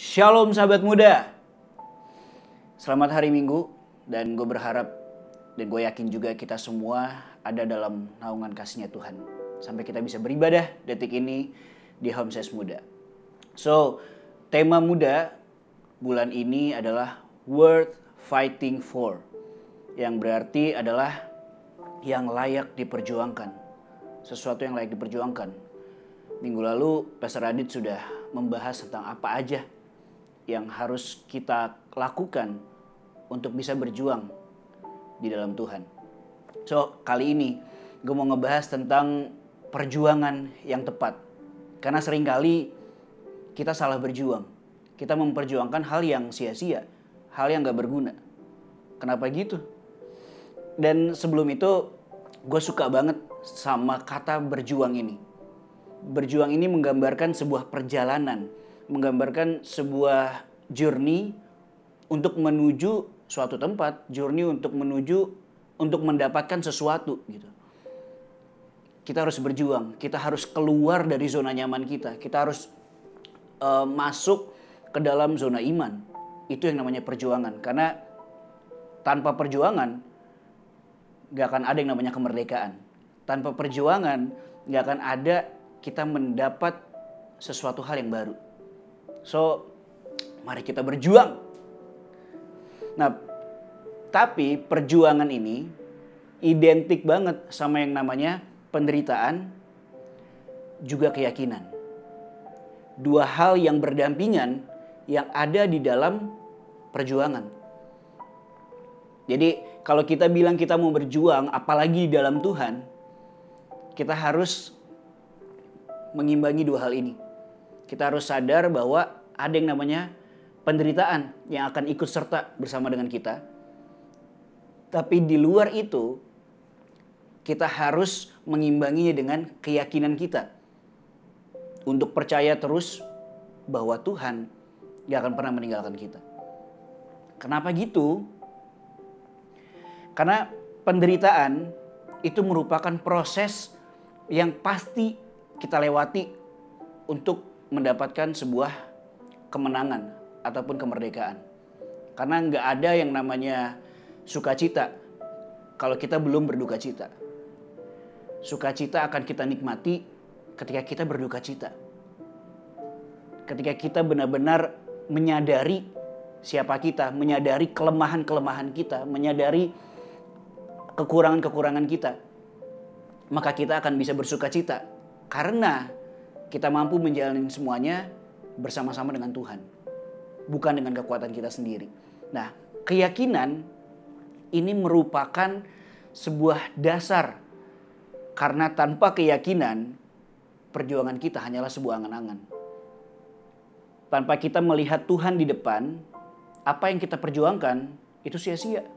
Shalom sahabat muda. Selamat hari Minggu. Dan gue berharap dan gue yakin juga kita semua ada dalam naungan kasih-Nya Tuhan. Sampai kita bisa beribadah detik ini di Homses Muda. So, tema muda bulan ini adalah worth fighting for. Yang berarti adalah yang layak diperjuangkan. Sesuatu yang layak diperjuangkan. Minggu lalu Pastor Adit sudah membahas tentang apa aja yang harus kita lakukan untuk bisa berjuang di dalam Tuhan. So, kali ini gue mau ngebahas tentang perjuangan yang tepat. Karena seringkali kita salah berjuang. Kita memperjuangkan hal yang sia-sia, hal yang gak berguna. Kenapa gitu? Dan sebelum itu, gue suka banget sama kata berjuang ini. Berjuang ini menggambarkan sebuah perjalanan, menggambarkan sebuah journey untuk menuju suatu tempat, journey untuk menuju untuk mendapatkan sesuatu gitu. Kita harus berjuang, kita harus keluar dari zona nyaman kita, kita harus masuk ke dalam zona iman. Itu yang namanya perjuangan. Karena tanpa perjuangan gak akan ada yang namanya kemerdekaan. Tanpa perjuangan gak akan ada kita mendapat sesuatu hal yang baru. So, mari kita berjuang. Nah, tapi perjuangan ini identik banget sama yang namanya penderitaan juga keyakinan. Dua hal yang berdampingan yang ada di dalam perjuangan. Jadi, kalau kita bilang kita mau berjuang, apalagi di dalam Tuhan, kita harus mengimbangi dua hal ini. Kita harus sadar bahwa ada yang namanya penderitaan yang akan ikut serta bersama dengan kita. Tapi di luar itu, kita harus mengimbanginya dengan keyakinan kita. Untuk percaya terus bahwa Tuhan gak akan pernah meninggalkan kita. Kenapa gitu? Karena penderitaan itu merupakan proses yang pasti kita lewati untuk mendapatkan sebuah kemenangan ataupun kemerdekaan. Karena nggak ada yang namanya sukacita kalau kita belum berduka cita. Sukacita akan kita nikmati ketika kita berduka cita. Ketika kita benar-benar menyadari siapa kita, menyadari kelemahan-kelemahan kita, menyadari kekurangan-kekurangan kita, maka kita akan bisa bersukacita. Karena kita mampu menjalani semuanya bersama-sama dengan Tuhan. Bukan dengan kekuatan kita sendiri. Nah, keyakinan ini merupakan sebuah dasar. Karena tanpa keyakinan, perjuangan kita hanyalah sebuah angan-angan. Tanpa kita melihat Tuhan di depan, apa yang kita perjuangkan itu sia-sia.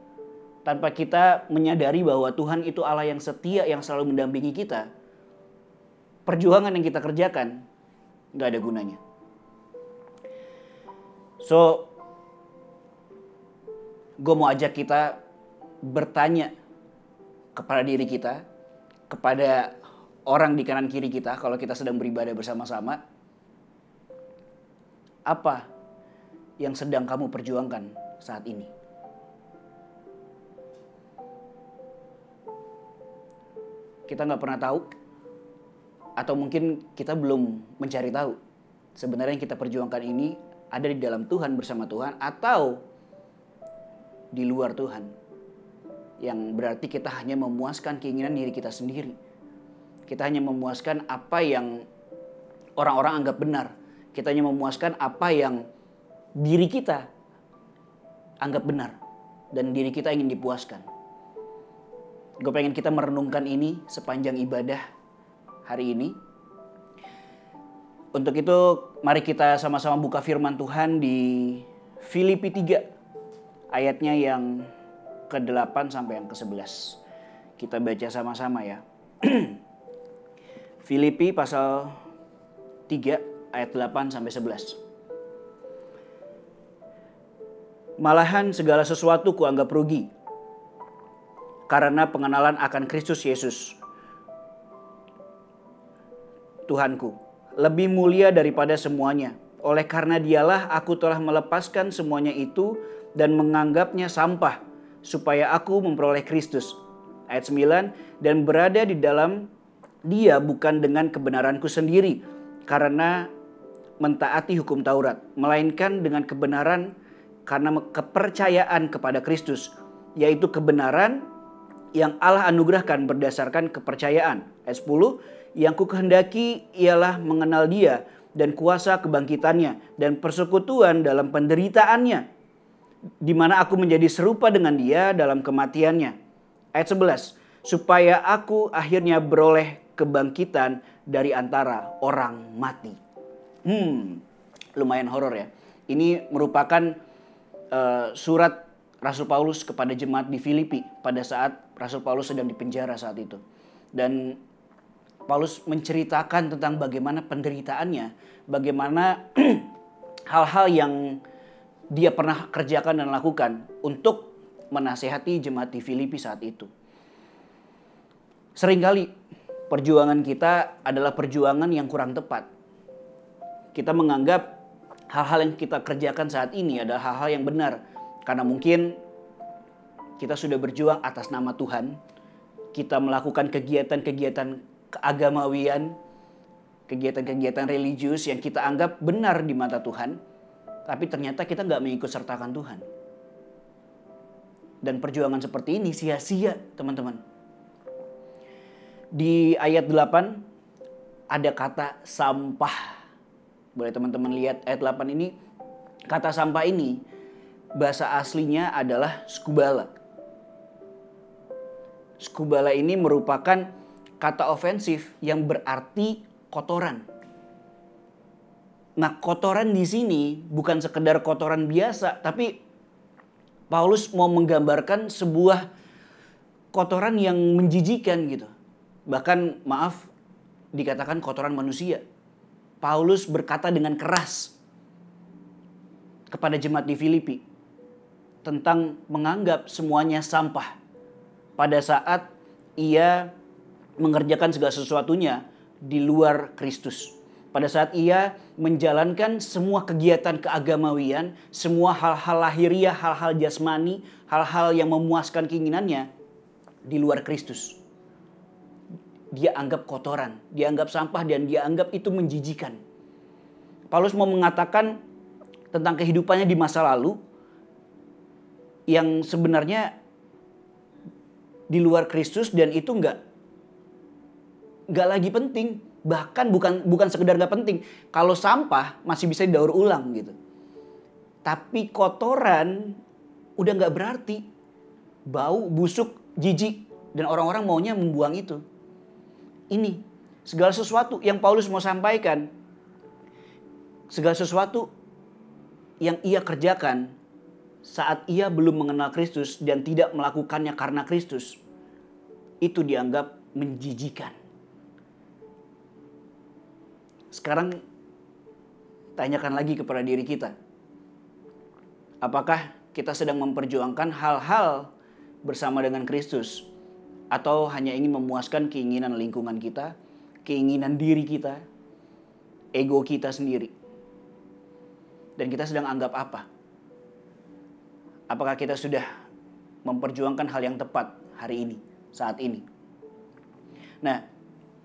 Tanpa kita menyadari bahwa Tuhan itu Allah yang setia, yang selalu mendampingi kita, perjuangan yang kita kerjakan gak ada gunanya. So, gue mau ajak kita bertanya kepada diri kita, kepada orang di kanan kiri kita kalau kita sedang beribadah bersama-sama. Apa yang sedang kamu perjuangkan saat ini? Kita gak pernah tahu. Atau mungkin kita belum mencari tahu. Sebenarnya yang kita perjuangkan ini ada di dalam Tuhan, bersama Tuhan, atau di luar Tuhan. Yang berarti kita hanya memuaskan keinginan diri kita sendiri. Kita hanya memuaskan apa yang orang-orang anggap benar. Kita hanya memuaskan apa yang diri kita anggap benar. Dan diri kita ingin dipuaskan. Gue pengen kita merenungkan ini sepanjang ibadah hari ini. Untuk itu mari kita sama-sama buka firman Tuhan di Filipi 3 ayatnya yang ke-8 sampai yang ke-11. Kita baca sama-sama ya. Filipi pasal 3 ayat 8 sampai 11. Malahan segala sesuatu kuanggap rugi karena pengenalan akan Kristus Yesus Tuhanku, lebih mulia daripada semuanya. Oleh karena dialah aku telah melepaskan semuanya itu dan menganggapnya sampah, supaya aku memperoleh Kristus. Ayat 9, dan berada di dalam dia bukan dengan kebenaranku sendiri, karena mentaati hukum Taurat, melainkan dengan kebenaran karena kepercayaan kepada Kristus, yaitu kebenaran yang Allah anugerahkan berdasarkan kepercayaan. Ayat 10, yang ku kehendaki ialah mengenal dia dan kuasa kebangkitannya dan persekutuan dalam penderitaannya, di mana aku menjadi serupa dengan dia dalam kematiannya. Ayat 11, supaya aku akhirnya beroleh kebangkitan dari antara orang mati. Lumayan horor ya. Ini merupakan surat Rasul Paulus kepada jemaat di Filipi pada saat Rasul Paulus sedang dipenjara saat itu. Dan Paulus menceritakan tentang bagaimana penderitaannya, bagaimana hal-hal yang dia pernah kerjakan dan lakukan untuk menasehati jemaat di Filipi saat itu. Seringkali perjuangan kita adalah perjuangan yang kurang tepat. Kita menganggap hal-hal yang kita kerjakan saat ini adalah hal-hal yang benar. Karena mungkin kita sudah berjuang atas nama Tuhan. Kita melakukan kegiatan-kegiatan keagamawian, kegiatan-kegiatan religius yang kita anggap benar di mata Tuhan. Tapi ternyata kita nggak mengikut sertakan Tuhan. Dan perjuangan seperti ini sia-sia, teman-teman. Di ayat 8 ada kata sampah. Boleh teman-teman lihat ayat 8 ini. Kata sampah ini bahasa aslinya adalah skubala. Skubala ini merupakan kata ofensif yang berarti kotoran. Nah, kotoran di sini bukan sekedar kotoran biasa, tapi Paulus mau menggambarkan sebuah kotoran yang menjijikan gitu. Bahkan dikatakan kotoran manusia. Paulus berkata dengan keras kepada jemaat di Filipi tentang menganggap semuanya sampah pada saat ia mengerjakan segala sesuatunya di luar Kristus. Pada saat ia menjalankan semua kegiatan keagamawian, semua hal-hal lahiriah, hal-hal jasmani, hal-hal yang memuaskan keinginannya di luar Kristus. Dia anggap kotoran, dia anggap sampah, dan dia anggap itu menjijikan. Paulus mau mengatakan tentang kehidupannya di masa lalu yang sebenarnya di luar Kristus, dan itu nggak lagi penting. Bahkan bukan sekedar nggak penting. Kalau sampah masih bisa didaur ulang gitu. Tapi kotoran udah nggak berarti. Bau, busuk, jijik, dan orang-orang maunya membuang itu. Ini segala sesuatu yang Paulus mau sampaikan, segala sesuatu yang ia kerjakan saat ia belum mengenal Kristus dan tidak melakukannya karena Kristus, itu dianggap menjijikan. Sekarang tanyakan lagi kepada diri kita. Apakah kita sedang memperjuangkan hal-hal bersama dengan Kristus? Atau hanya ingin memuaskan keinginan lingkungan kita, keinginan diri kita, ego kita sendiri. Dan kita sedang anggap apa? Apakah kita sudah memperjuangkan hal yang tepat hari ini, saat ini? Nah,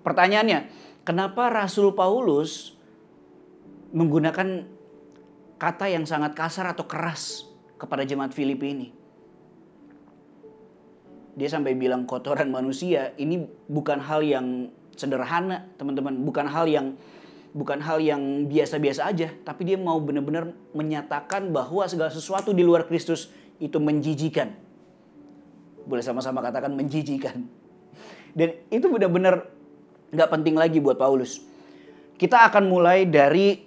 pertanyaannya, kenapa Rasul Paulus menggunakan kata yang sangat kasar atau keras kepada jemaat Filipi ini? Dia sampai bilang kotoran manusia. Ini bukan hal yang sederhana, teman-teman. Bukan hal yang biasa-biasa aja. Tapi dia mau benar-benar menyatakan bahwa segala sesuatu di luar Kristus itu menjijikan. Boleh sama-sama katakan menjijikan. Dan itu benar-benar gak penting lagi buat Paulus. Kita akan mulai dari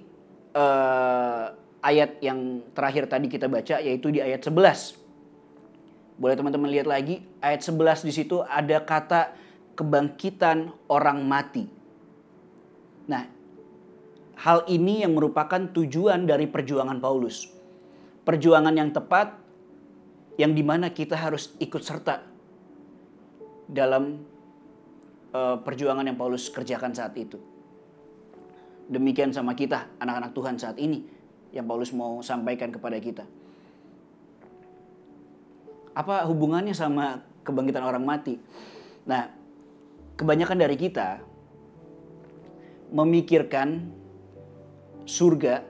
ayat yang terakhir tadi kita baca, yaitu di ayat 11. Boleh teman-teman lihat lagi, ayat 11 di situ ada kata kebangkitan orang mati. Nah, hal ini yang merupakan tujuan dari perjuangan Paulus. Perjuangan yang tepat, yang dimana kita harus ikut serta dalam perjuangan yang Paulus kerjakan saat itu. demikian sama kita, anak-anak Tuhan saat ini, yang Paulus mau sampaikan kepada kita. Apa hubungannya sama kebangkitan orang mati? Nah, kebanyakan dari kita memikirkan surga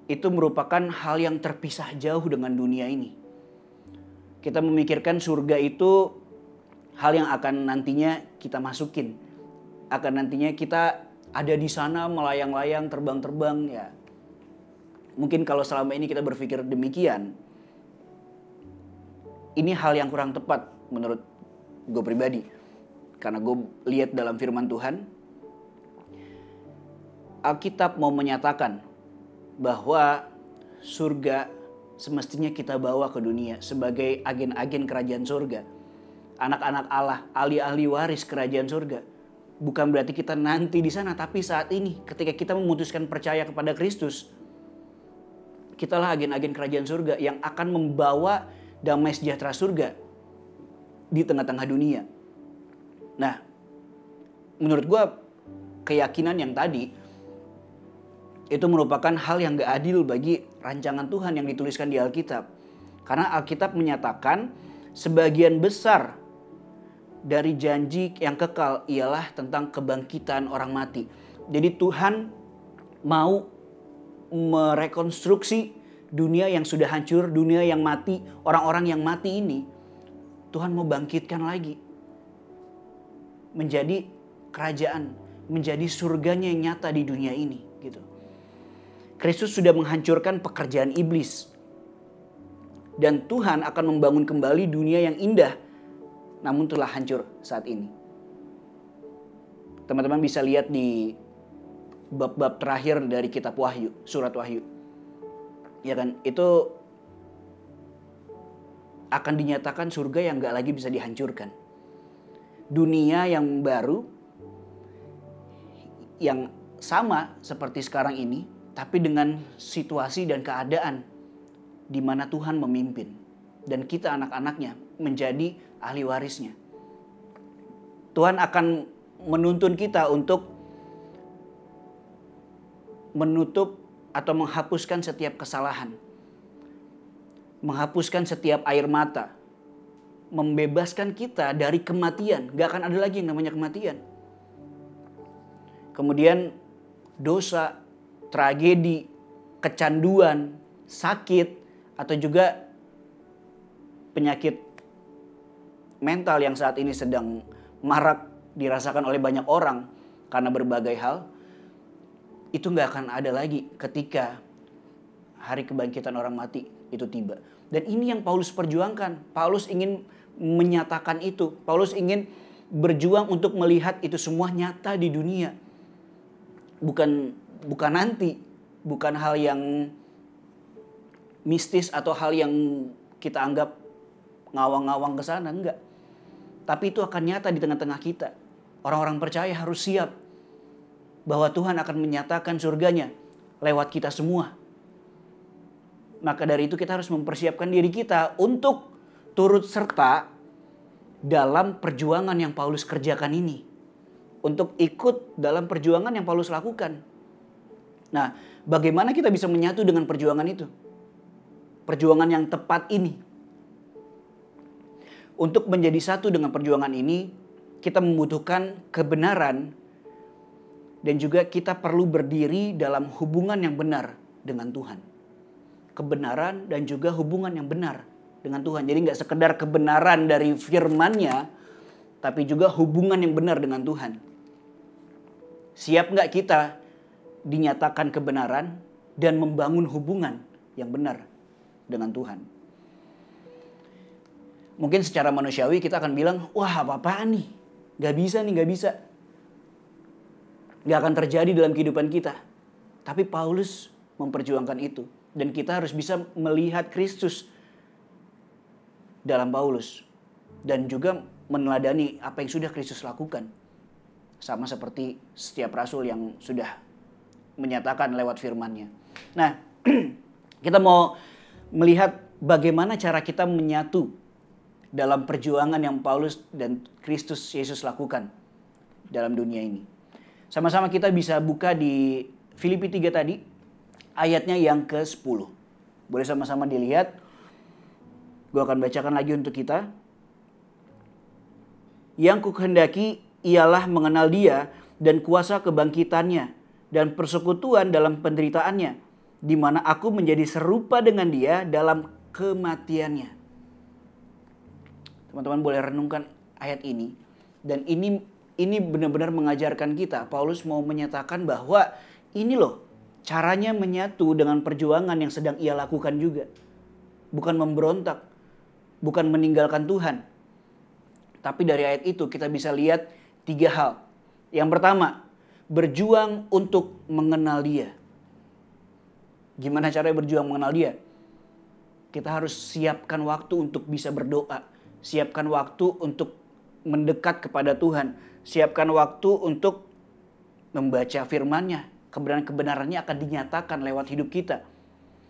itu merupakan hal yang terpisah jauh dengan dunia ini. Kita memikirkan surga itu hal yang akan nantinya kita masukin. Akan nantinya kita ada di sana melayang-layang, terbang-terbang ya. Mungkin kalau selama ini kita berpikir demikian, ini hal yang kurang tepat menurut gue pribadi. Karena gue lihat dalam firman Tuhan, Alkitab mau menyatakan bahwa surga semestinya kita bawa ke dunia sebagai agen-agen kerajaan surga. Anak-anak Allah, ahli-ahli waris kerajaan surga. Bukan berarti kita nanti di sana, tapi saat ini ketika kita memutuskan percaya kepada Kristus, kitalah agen-agen kerajaan surga yang akan membawa damai sejahtera surga di tengah-tengah dunia. Nah, menurut gue keyakinan yang tadi itu merupakan hal yang gak adil bagi rancangan Tuhan yang dituliskan di Alkitab. Karena Alkitab menyatakan sebagian besar dari janji yang kekal ialah tentang kebangkitan orang mati. Jadi Tuhan mau merekonstruksi dunia yang sudah hancur, dunia yang mati, orang-orang yang mati ini. Tuhan mau bangkitkan lagi. Menjadi kerajaan, menjadi surganya yang nyata di dunia ini. Gitu. Kristus sudah menghancurkan pekerjaan iblis. Dan Tuhan akan membangun kembali dunia yang indah, namun telah hancur saat ini. Teman-teman bisa lihat di bab-bab terakhir dari kitab Wahyu, surat Wahyu. Ya kan, itu akan dinyatakan surga yang gak lagi bisa dihancurkan. Dunia yang baru, yang sama seperti sekarang ini, tapi dengan situasi dan keadaan di mana Tuhan memimpin. Dan kita anak-anaknya menjadi ahli warisnya. Tuhan akan menuntun kita untuk menutup atau menghapuskan setiap kesalahan. Menghapuskan setiap air mata. Membebaskan kita dari kematian. Gak akan ada lagi yang namanya kematian. Kemudian dosa, tragedi, kecanduan, sakit, atau juga penyakit mental yang saat ini sedang marak dirasakan oleh banyak orang karena berbagai hal, itu gak akan ada lagi ketika hari kebangkitan orang mati itu tiba. Dan ini yang Paulus perjuangkan. Paulus ingin menyatakan itu. Paulus ingin berjuang untuk melihat itu semua nyata di dunia. Bukan nanti, bukan hal yang mistis atau hal yang kita anggap ngawang-ngawang ke sana, enggak. Tapi itu akan nyata di tengah-tengah kita. Orang-orang percaya harus siap bahwa Tuhan akan menyatakan surganya lewat kita semua. Maka dari itu kita harus mempersiapkan diri kita untuk turut serta dalam perjuangan yang Paulus kerjakan ini. Untuk ikut dalam perjuangan yang Paulus lakukan. Nah, bagaimana kita bisa menyatu dengan perjuangan itu? Perjuangan yang tepat ini. Untuk menjadi satu dengan perjuangan ini, kita membutuhkan kebenaran dan juga kita perlu berdiri dalam hubungan yang benar dengan Tuhan. Kebenaran dan juga hubungan yang benar dengan Tuhan. Jadi gak sekedar kebenaran dari firman-Nya, tapi juga hubungan yang benar dengan Tuhan. Siap gak kita dinyatakan kebenaran dan membangun hubungan yang benar dengan Tuhan? Mungkin secara manusiawi kita akan bilang, wah apa-apaan nih? Gak bisa nih, gak bisa. Gak akan terjadi dalam kehidupan kita. Tapi Paulus memperjuangkan itu. Dan kita harus bisa melihat Kristus dalam Paulus. Dan juga meneladani apa yang sudah Kristus lakukan. Sama seperti setiap rasul yang sudah menyatakan lewat firman-Nya. Nah, kita mau melihat bagaimana cara kita menyatu dalam perjuangan yang Paulus dan Kristus Yesus lakukan dalam dunia ini. Sama-sama kita bisa buka di Filipi 3 tadi, ayatnya yang ke-10. Boleh sama-sama dilihat. Gue akan bacakan lagi untuk kita. Yang kukehendaki ialah mengenal Dia dan kuasa kebangkitannya dan persekutuan dalam penderitaannya, di mana aku menjadi serupa dengan Dia dalam kematiannya. Teman-teman boleh renungkan ayat ini. Dan ini benar-benar mengajarkan kita. Paulus mau menyatakan bahwa ini loh caranya menyatu dengan perjuangan yang sedang ia lakukan juga. Bukan memberontak, bukan meninggalkan Tuhan. Tapi dari ayat itu kita bisa lihat 3 hal. Yang pertama, berjuang untuk mengenal Dia. Gimana caranya berjuang mengenal Dia? Kita harus siapkan waktu untuk bisa berdoa. Siapkan waktu untuk mendekat kepada Tuhan. Siapkan waktu untuk membaca firman-Nya. Kebenaran-kebenarannya akan dinyatakan lewat hidup kita.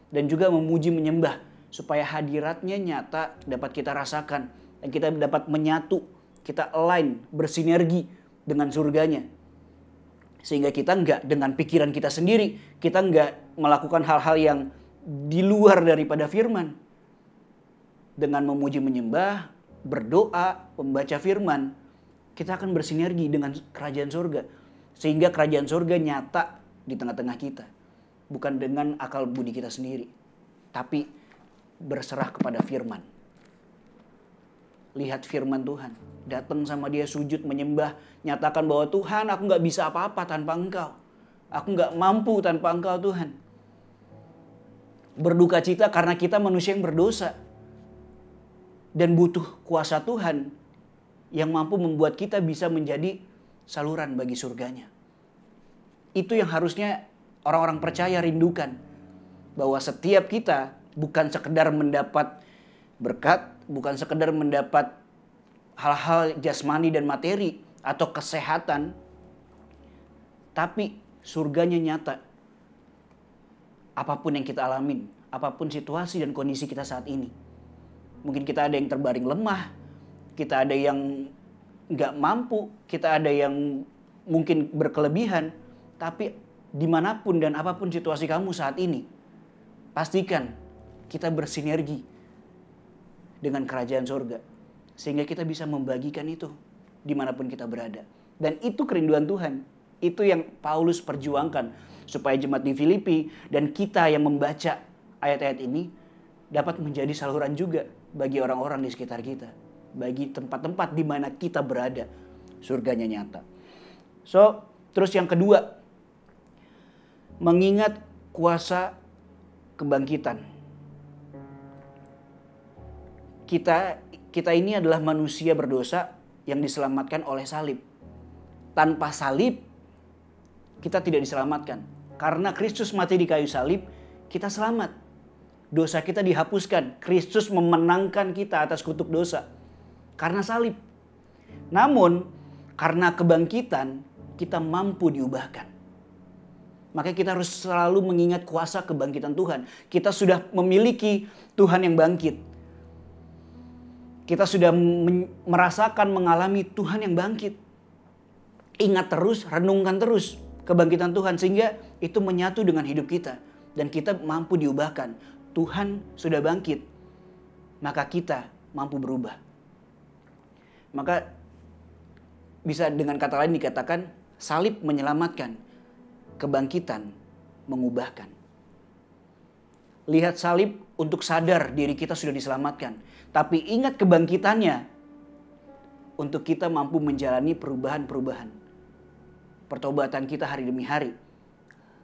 Dan juga memuji menyembah. Supaya hadiratnya nyata dapat kita rasakan. Dan kita dapat menyatu. Kita align, bersinergi dengan surganya. Sehingga kita enggak dengan pikiran kita sendiri. Kita enggak melakukan hal-hal yang di luar daripada firman. Dengan memuji menyembah, berdoa, membaca firman, kita akan bersinergi dengan kerajaan surga. Sehingga kerajaan surga nyata di tengah-tengah kita. Bukan dengan akal budi kita sendiri. Tapi berserah kepada firman. Lihat firman Tuhan. Datang sama Dia, sujud, menyembah. Nyatakan bahwa Tuhan, aku gak bisa apa-apa tanpa Engkau. Aku gak mampu tanpa Engkau Tuhan. Berduka cita karena kita manusia yang berdosa. Dan butuh kuasa Tuhan yang mampu membuat kita bisa menjadi saluran bagi surganya. Itu yang harusnya orang-orang percaya rindukan. Bahwa setiap kita bukan sekedar mendapat berkat, bukan sekedar mendapat hal-hal jasmani dan materi atau kesehatan, tapi surganya nyata. Apapun yang kita alamin, apapun situasi dan kondisi kita saat ini. Mungkin kita ada yang terbaring lemah, kita ada yang nggak mampu, kita ada yang mungkin berkelebihan, tapi dimanapun dan apapun situasi kamu saat ini, pastikan kita bersinergi dengan kerajaan surga. Sehingga kita bisa membagikan itu dimanapun kita berada. Dan itu kerinduan Tuhan. Itu yang Paulus perjuangkan. Supaya jemaat di Filipi dan kita yang membaca ayat-ayat ini dapat menjadi saluran juga bagi orang-orang di sekitar kita. Bagi tempat-tempat di mana kita berada. Surganya nyata. So, terus yang kedua. Mengingat kuasa kebangkitan. Kita ini adalah manusia berdosa yang diselamatkan oleh salib. Tanpa salib, kita tidak diselamatkan. Karena Kristus mati di kayu salib, kita selamat. Dosa kita dihapuskan. Kristus memenangkan kita atas kutuk dosa. Karena salib. Namun, karena kebangkitan, kita mampu diubahkan. Makanya kita harus selalu mengingat kuasa kebangkitan Tuhan. Kita sudah memiliki Tuhan yang bangkit. Kita sudah merasakan, mengalami Tuhan yang bangkit. Ingat terus, renungkan terus kebangkitan Tuhan. Sehingga itu menyatu dengan hidup kita. Dan kita mampu diubahkan. Tuhan sudah bangkit. Maka kita mampu berubah. Maka bisa dengan kata lain dikatakan salib menyelamatkan. Kebangkitan mengubahkan. Lihat salib untuk sadar diri kita sudah diselamatkan. Tapi ingat kebangkitannya untuk kita mampu menjalani perubahan-perubahan. Pertobatan kita hari demi hari.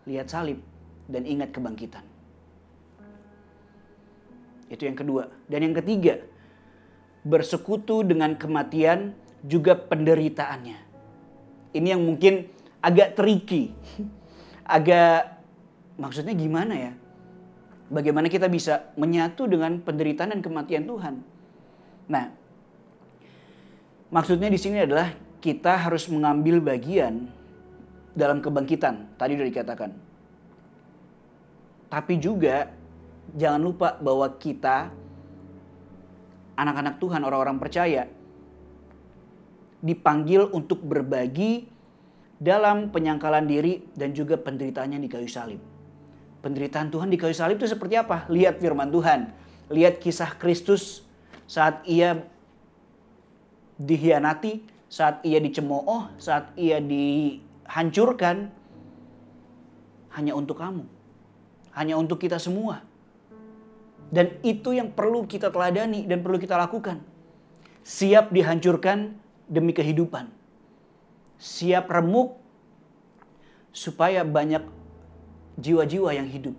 Lihat salib dan ingat kebangkitan. Itu yang kedua. Dan yang ketiga, bersekutu dengan kematian juga penderitaannya. Ini yang mungkin agak tricky. Maksudnya gimana ya? Bagaimana kita bisa menyatu dengan penderitaan dan kematian Tuhan? Nah, maksudnya di sini adalah kita harus mengambil bagian dalam kebangkitan. Tadi sudah dikatakan. Tapi juga jangan lupa bahwa kita, anak-anak Tuhan, orang-orang percaya, dipanggil untuk berbagi dalam penyangkalan diri dan juga penderitaannya di kayu salib. Penderitaan Tuhan di kayu salib itu seperti apa? Lihat firman Tuhan. Lihat kisah Kristus saat ia dihianati, saat ia dicemooh, saat ia dihancurkan. Hanya untuk kamu. Hanya untuk kita semua. Dan itu yang perlu kita teladani dan perlu kita lakukan. Siap dihancurkan demi kehidupan. Siap remuk supaya banyak jiwa-jiwa yang hidup.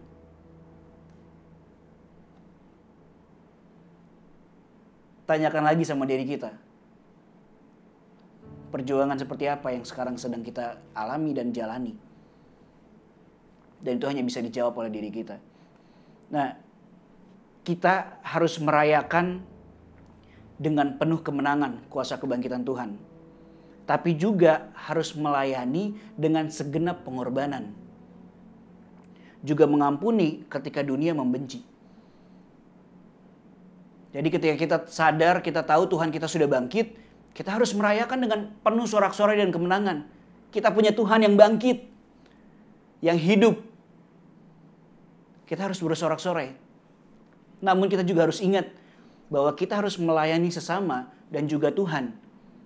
Tanyakan lagi sama diri kita. Perjuangan seperti apa yang sekarang sedang kita alami dan jalani. Dan itu hanya bisa dijawab oleh diri kita. Nah, kita harus merayakan dengan penuh kemenangan kuasa kebangkitan Tuhan. Tapi juga harus melayani dengan segenap pengorbanan. Juga mengampuni ketika dunia membenci. Jadi ketika kita sadar, kita tahu Tuhan kita sudah bangkit, kita harus merayakan dengan penuh sorak-sorai dan kemenangan. Kita punya Tuhan yang bangkit, yang hidup. Kita harus bersorak-sorai. Namun kita juga harus ingat bahwa kita harus melayani sesama dan juga Tuhan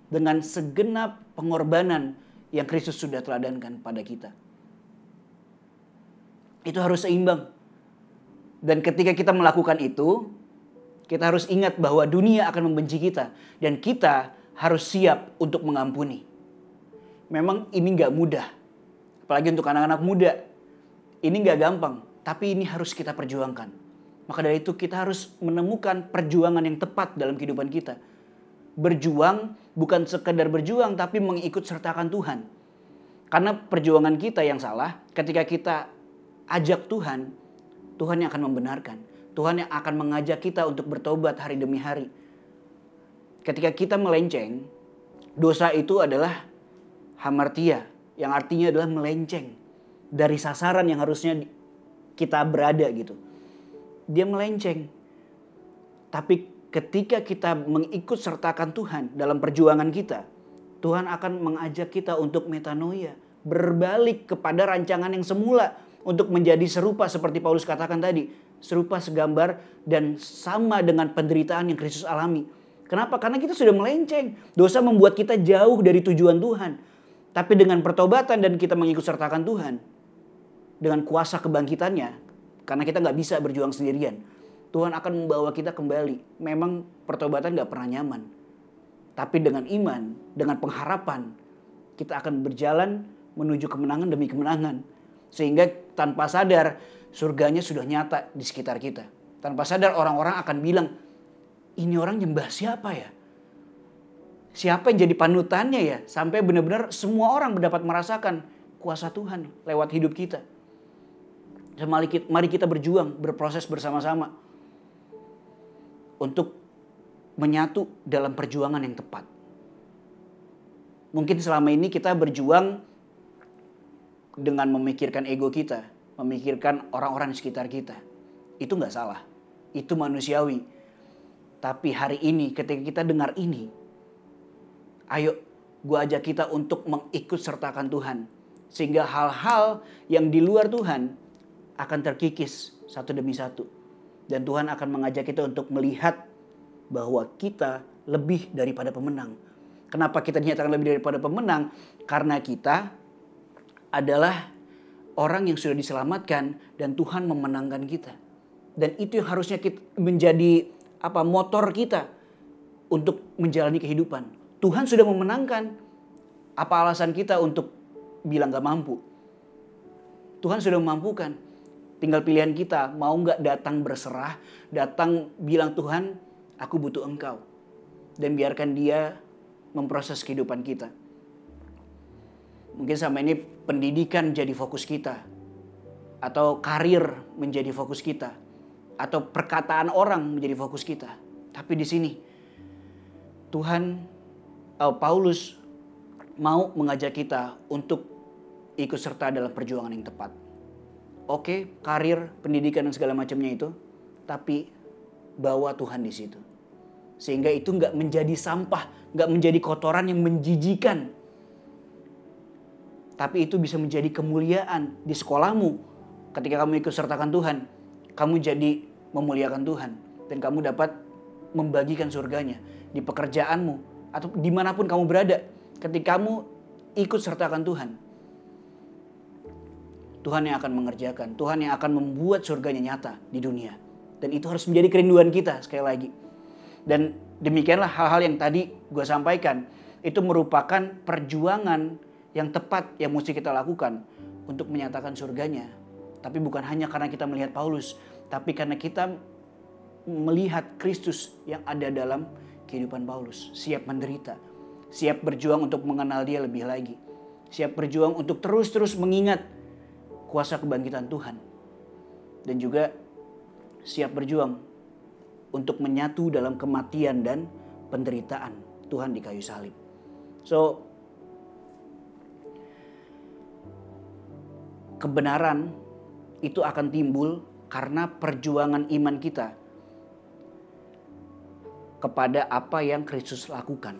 dengan segenap pengorbanan yang Kristus sudah teladankan pada kita. Itu harus seimbang. Dan ketika kita melakukan itu, kita harus ingat bahwa dunia akan membenci kita. Dan kita harus siap untuk mengampuni. Memang ini gak mudah. Apalagi untuk anak-anak muda. Ini gak gampang. Tapi ini harus kita perjuangkan. Maka dari itu kita harus menemukan perjuangan yang tepat dalam kehidupan kita. Berjuang bukan sekedar berjuang tapi mengikut sertakan Tuhan. Karena perjuangan kita yang salah ketika kita ajak Tuhan, Tuhan yang akan membenarkan. Tuhan yang akan mengajak kita untuk bertobat hari demi hari. Ketika kita melenceng, dosa itu adalah hamartia, yang artinya adalah melenceng dari sasaran yang harusnya kita berada gitu. Dia melenceng. Tapi ketika kita mengikut sertakan Tuhan dalam perjuangan kita, Tuhan akan mengajak kita untuk metanoia, berbalik kepada rancangan yang semula untuk menjadi serupa seperti Paulus katakan tadi, serupa segambar dan sama dengan penderitaan yang Kristus alami. Kenapa? Karena kita sudah melenceng. Dosa membuat kita jauh dari tujuan Tuhan. Tapi dengan pertobatan dan kita mengikut sertakan Tuhan, dengan kuasa kebangkitannya, karena kita gak bisa berjuang sendirian, Tuhan akan membawa kita kembali. Memang pertobatan gak pernah nyaman. Tapi dengan iman, dengan pengharapan, kita akan berjalan menuju kemenangan demi kemenangan. Sehingga tanpa sadar, surganya sudah nyata di sekitar kita. Tanpa sadar orang-orang akan bilang, ini orang nyembah siapa ya? Siapa yang jadi panutannya ya? Sampai benar-benar semua orang dapat merasakan kuasa Tuhan lewat hidup kita. Mari kita berjuang, berproses bersama-sama untuk menyatu dalam perjuangan yang tepat. Mungkin selama ini kita berjuang dengan memikirkan ego kita, memikirkan orang-orang di sekitar kita. Itu gak salah, itu manusiawi. Tapi hari ini ketika kita dengar ini, ayo gue ajak kita untuk mengikut sertakan Tuhan. Sehingga hal-hal yang di luar Tuhan akan terkikis satu demi satu. Dan Tuhan akan mengajak kita untuk melihat bahwa kita lebih daripada pemenang. Kenapa kita dinyatakan lebih daripada pemenang? Karena kita adalah orang yang sudah diselamatkan dan Tuhan memenangkan kita. Dan itu yang harusnya menjadi motor kita untuk menjalani kehidupan. Tuhan sudah memenangkan. Apa alasan kita untuk bilang gak mampu? Tuhan sudah memampukan. Tinggal pilihan kita, mau gak datang berserah, datang bilang Tuhan, aku butuh Engkau. Dan biarkan Dia memproses kehidupan kita. Mungkin sama ini pendidikan jadi fokus kita. Atau karir menjadi fokus kita. Atau perkataan orang menjadi fokus kita. Tapi di sini, Paulus mau mengajak kita untuk ikut serta dalam perjuangan yang tepat. Oke, karir, pendidikan dan segala macamnya itu, tapi bawa Tuhan di situ. Sehingga itu nggak menjadi sampah, nggak menjadi kotoran yang menjijikan. Tapi itu bisa menjadi kemuliaan di sekolahmu. Ketika kamu ikut sertakan Tuhan, kamu jadi memuliakan Tuhan. Dan kamu dapat membagikan surganya di pekerjaanmu atau dimanapun kamu berada. Ketika kamu ikut sertakan Tuhan, Tuhan yang akan mengerjakan, Tuhan yang akan membuat surganya nyata di dunia. Dan itu harus menjadi kerinduan kita sekali lagi. Dan demikianlah hal-hal yang tadi gue sampaikan. Itu merupakan perjuangan yang tepat yang mesti kita lakukan untuk menyatakan surganya. Tapi bukan hanya karena kita melihat Paulus, tapi karena kita melihat Kristus yang ada dalam kehidupan Paulus. Siap menderita, siap berjuang untuk mengenal dia lebih lagi. Siap berjuang untuk terus-terus mengingat kuasa kebangkitan Tuhan. Dan juga siap berjuang untuk menyatu dalam kematian dan penderitaan Tuhan di kayu salib. So, kebenaran itu akan timbul karena perjuangan iman kita kepada apa yang Kristus lakukan.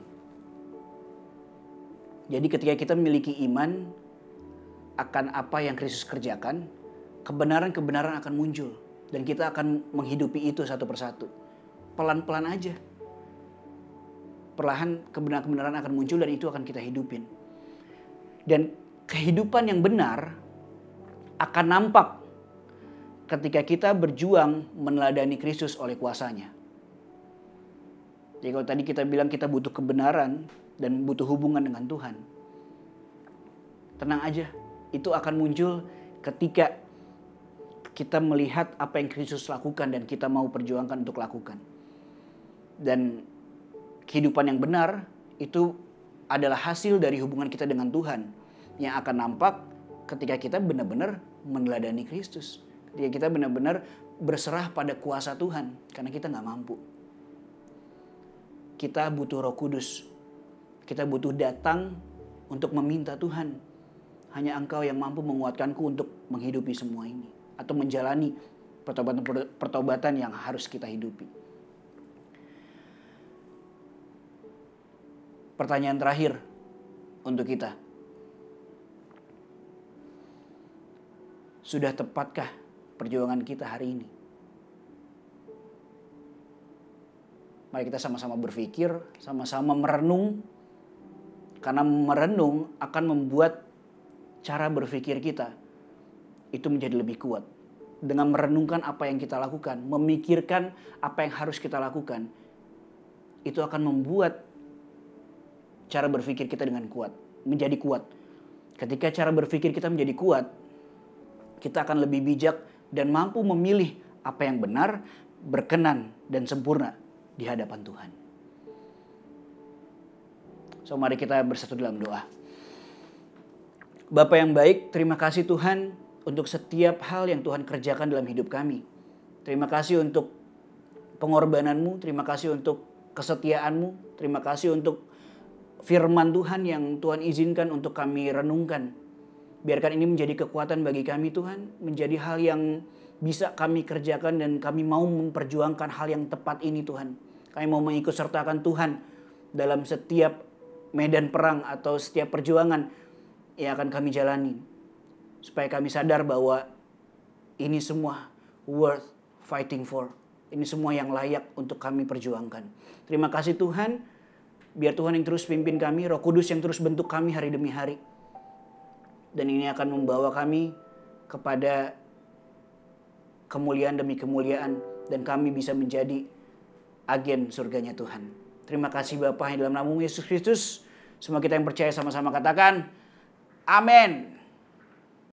Jadi ketika kita memiliki iman akan apa yang Kristus kerjakan, kebenaran-kebenaran akan muncul. Dan kita akan menghidupi itu satu persatu. Pelan-pelan aja. Perlahan kebenaran-kebenaran akan muncul dan itu akan kita hidupin. Dan kehidupan yang benar akan nampak ketika kita berjuang meneladani Kristus oleh kuasanya. Jadi kalau tadi kita bilang kita butuh kebenaran dan butuh hubungan dengan Tuhan, tenang aja, itu akan muncul ketika kita melihat apa yang Kristus lakukan dan kita mau perjuangkan untuk lakukan. Dan kehidupan yang benar itu adalah hasil dari hubungan kita dengan Tuhan yang akan nampak ketika kita benar-benar meneladani Kristus. Ketika kita benar-benar berserah pada kuasa Tuhan karena kita gak mampu. Kita butuh Roh Kudus. Kita butuh datang untuk meminta Tuhan. Hanya Engkau yang mampu menguatkanku untuk menghidupi semua ini. Atau menjalani pertobatan yang harus kita hidupi. Pertanyaan terakhir untuk kita. Sudah tepatkah perjuangan kita hari ini? Mari kita sama-sama berpikir, sama-sama merenung. Karena merenung akan membuat cara berpikir kita itu menjadi lebih kuat. Dengan merenungkan apa yang kita lakukan, memikirkan apa yang harus kita lakukan, itu akan membuat cara berpikir kita dengan kuat, menjadi kuat. Ketika cara berpikir kita menjadi kuat, kita akan lebih bijak dan mampu memilih apa yang benar, berkenan, dan sempurna di hadapan Tuhan. So, mari kita bersatu dalam doa. Bapa yang baik, terima kasih Tuhan untuk setiap hal yang Tuhan kerjakan dalam hidup kami. Terima kasih untuk pengorbananmu, terima kasih untuk kesetiaanmu, terima kasih untuk firman Tuhan yang Tuhan izinkan untuk kami renungkan. Biarkan ini menjadi kekuatan bagi kami Tuhan, menjadi hal yang bisa kami kerjakan dan kami mau memperjuangkan hal yang tepat ini Tuhan. Kami mau mengikut sertakan Tuhan dalam setiap medan perang atau setiap perjuangan yang akan kami jalani. Supaya kami sadar bahwa ini semua worth fighting for. Ini semua yang layak untuk kami perjuangkan. Terima kasih Tuhan. Biar Tuhan yang terus pimpin kami, Roh Kudus yang terus bentuk kami hari demi hari. Dan ini akan membawa kami kepada kemuliaan demi kemuliaan. Dan kami bisa menjadi agen surganya Tuhan. Terima kasih Bapa, dalam nama Yesus Kristus. Semua kita yang percaya sama-sama katakan, amin.